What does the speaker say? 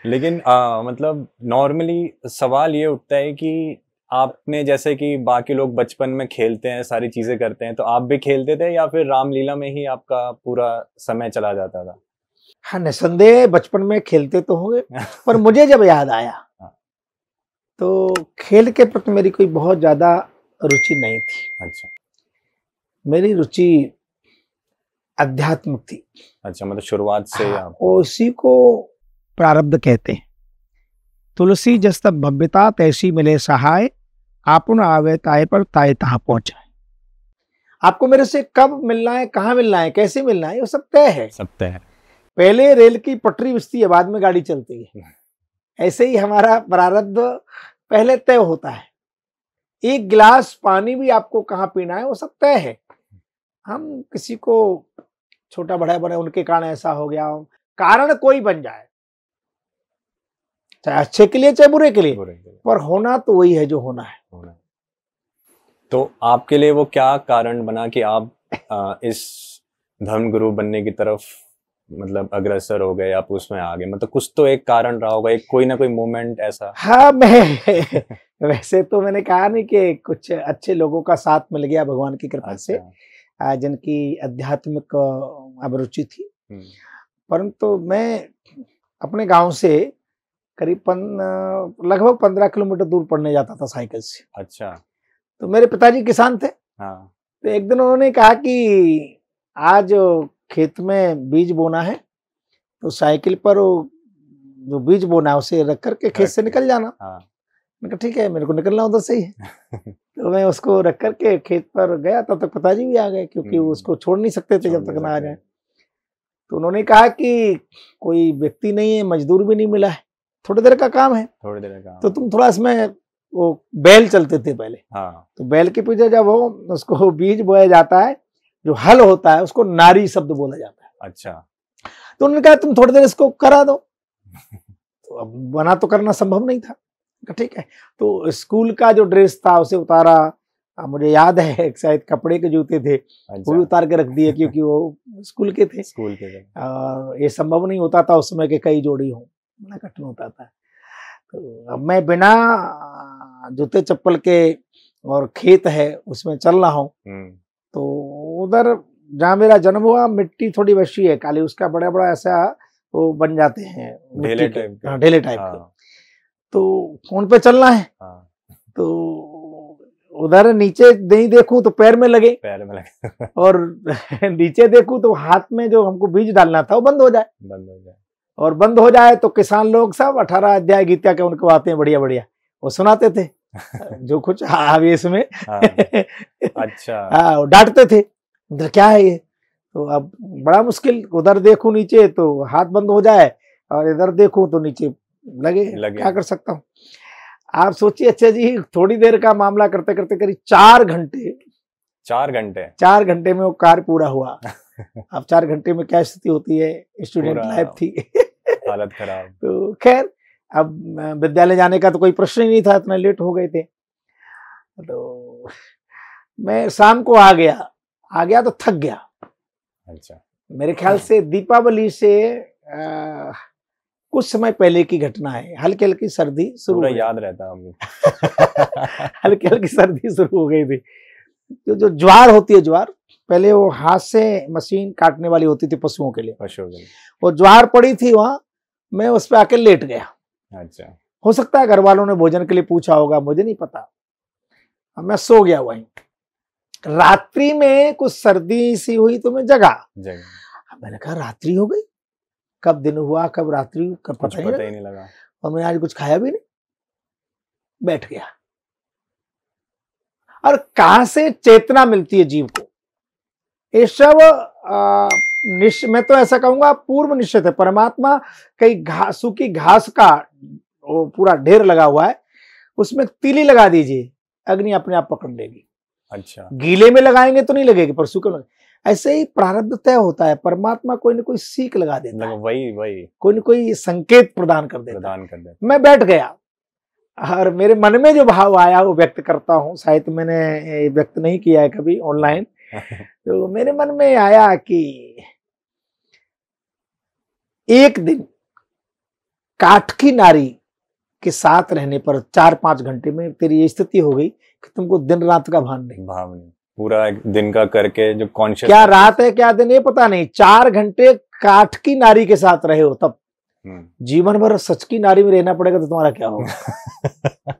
लेकिन मतलब नॉर्मली सवाल ये उठता है कि आपने जैसे कि बाकी लोग बचपन में खेलते हैं, सारी चीजें करते हैं, तो आप भी खेलते थे या फिर रामलीला में ही आपका पूरा समय चला जाता था? हाँ, निस्संदेह बचपन में खेलते तो होंगे, पर मुझे जब याद आया हाँ। तो खेल के प्रति मेरी कोई बहुत ज्यादा रुचि नहीं थी। अच्छा। मेरी रुचि आध्यात्मिक थी। अच्छा, मतलब शुरुआत से ही हाँ, आप। उसी को प्रारब्ध कहते हैं। तुलसी जस तब भव्यता तैसी मिले सहाय, आपुन आवे ताय पर ताय तहाँ पहुंचाए। आपको मेरे से कब मिलना है, कहाँ मिलना है, कैसे मिलना है, ये सब तय है। सब तय है। पहले रेल की पटरी बिछती है, बाद में गाड़ी चलती है। ऐसे ही हमारा प्रारब्ध पहले तय होता है। एक गिलास पानी भी आपको कहाँ पीना है वो सब तय है। हम किसी को छोटा बड़ा बने उनके कारण ऐसा हो गया, कारण कोई बन जाए, चाहे अच्छे के लिए चाहे बुरे के लिए, पर होना तो वही है जो होना है। तो आपके लिए वो क्या कारण बना कि आप इस धर्मगुरु बनने की तरफ मतलब अग्रसर हो गए, आप उसमें आ गए? मतलब कुछ तो एक कारण रहा होगा, एक कोई ना कोई मोमेंट ऐसा। हाँ, मैं वैसे तो मैंने कहा नहीं कि कुछ अच्छे लोगों का साथ मिल गया भगवान की कृपा से, जिनकी आध्यात्मिक अभिरुचि थी। परंतु मैं अपने गांव से करीब लगभग 15 किलोमीटर दूर पढ़ने जाता था साइकिल से। अच्छा। तो मेरे पिताजी किसान थे। हाँ। तो एक दिन उन्होंने कहा कि आज खेत में बीज बोना है, तो साइकिल पर जो बीज बोना है उसे रख करके खेत से निकल जाना। हाँ। मैंने कहा ठीक है, मेरे को निकलना हो तो सही है। तो मैं उसको रख करके खेत पर गया, तब तक पिताजी भी आ गए, क्योंकि उसको छोड़ नहीं सकते थे जब तक ना आ जाए। तो उन्होंने कहा कि कोई व्यक्ति नहीं है, मजदूर भी नहीं मिला है, थोड़ी देर का काम है, थोड़ी देर का, तो तुम थोड़ा इसमें, वो बैल चलते थे पहले। हाँ। तो बैल के पीछे जब वो उसको बीज बोया जाता है, जो हल होता है उसको नारी शब्द बोला जाता है। अच्छा। तो उन्होंने कहा तुम थोड़ी देर इसको करा दो। तो अब मना तो करना संभव नहीं था। ठीक है, तो स्कूल का जो ड्रेस था उसे उतारा। मुझे याद है शायद कपड़े के जूते थे, वो भी उतार के रख दिए, क्योंकि वो स्कूल के थे। ये संभव नहीं होता था उस समय के कई जोड़ी हो, बड़ा कठिन होता था। तो अब मैं बिना जूते चप्पल के, और खेत है उसमें चल रहा हूँ, तो उधर जहाँ मेरा जन्म हुआ मिट्टी थोड़ी वैसी है काली, उसका बड़ा बड़ा ऐसा वो बन जाते हैं ढेले टाइप के। तो कौन पे चलना है, तो उधर नीचे नहीं देखूं तो पैर में लगे, और नीचे देखूं तो हाथ में जो हमको बीज डालना था वो बंद हो जाए। और बंद हो जाए तो किसान लोग सब 18 अध्याय गीता के उनको आते हैं बढ़िया बढ़िया, वो सुनाते थे जो कुछ आवेश में। अच्छा। हाँ, डांटते थे, इधर क्या है ये। तो अब बड़ा मुश्किल, उधर देखूं नीचे तो हाथ बंद हो जाए, और इधर देखूं तो नीचे लगे। क्या कर सकता हूँ आप सोचिए। अच्छा जी, थोड़ी देर का मामला करते करते करीब 4 घंटे में वो कार्य पूरा हुआ। अब 4 घंटे में क्या स्थिति होती है, स्टूडेंट लाइफ थी। हालत खराब। तो खैर, अब विद्यालय जाने का तो कोई प्रश्न ही नहीं था, इतना लेट हो गए थे। तो मैं शाम को आ गया तो थक गया। अच्छा। मेरे ख्याल से दीपावली से कुछ समय पहले की घटना है। हल्की हल्की सर्दी शुरू हो, याद रहता है। हल्की हल्की सर्दी शुरू हो गई थी। तो जो ज्वार होती है, ज्वार पहले वो हाथ से मशीन काटने वाली होती थी पशुओं के लिए, वो ज्वार पड़ी थी वहां, मैं उस पर आके लेट गया। अच्छा। हो सकता है घर वालों ने भोजन के लिए पूछा होगा, मुझे नहीं पता। मैं सो गया वहीं। रात्रि में कुछ सर्दी सी हुई तो मैं जगा। मैंने कहा रात्रि हो गई, कब दिन हुआ कब रात्रि, कब पता ही नहीं लगा। और मैंने आज कुछ खाया भी नहीं, बैठ गया। और कहां से चेतना मिलती है जीव को, ये सब मैं तो ऐसा कहूंगा पूर्व निश्चित है। परमात्मा कई सूखी घास का वो पूरा ढेर लगा हुआ है, उसमें तीली लगा दीजिए, अग्नि अपने आप पकड़ लेगी। अच्छा। गीले में लगाएंगे तो नहीं लगेगी, पर सूखे में। ऐसे ही प्रारब्ध तय होता है, परमात्मा कोई ना कोई सीख लगा देता है, वही कोई ना कोई संकेत प्रदान कर देता है। मैं बैठ गया और मेरे मन में जो भाव आया वो व्यक्त करता हूँ, शायद मैंने व्यक्त नहीं किया है कभी ऑनलाइन। तो मेरे मन में आया कि एक दिन काठ की नारी के साथ रहने पर 4-5 घंटे में तेरी ये स्थिति हो गई कि तुमको दिन रात का भान नहीं, पूरा एक दिन का करके जो कॉन्शियस, क्या रात है क्या दिन ये पता नहीं, 4 घंटे काठ की नारी के साथ रहे हो, तब जीवन भर सच की नारी में रहना पड़ेगा तो तुम्हारा क्या होगा।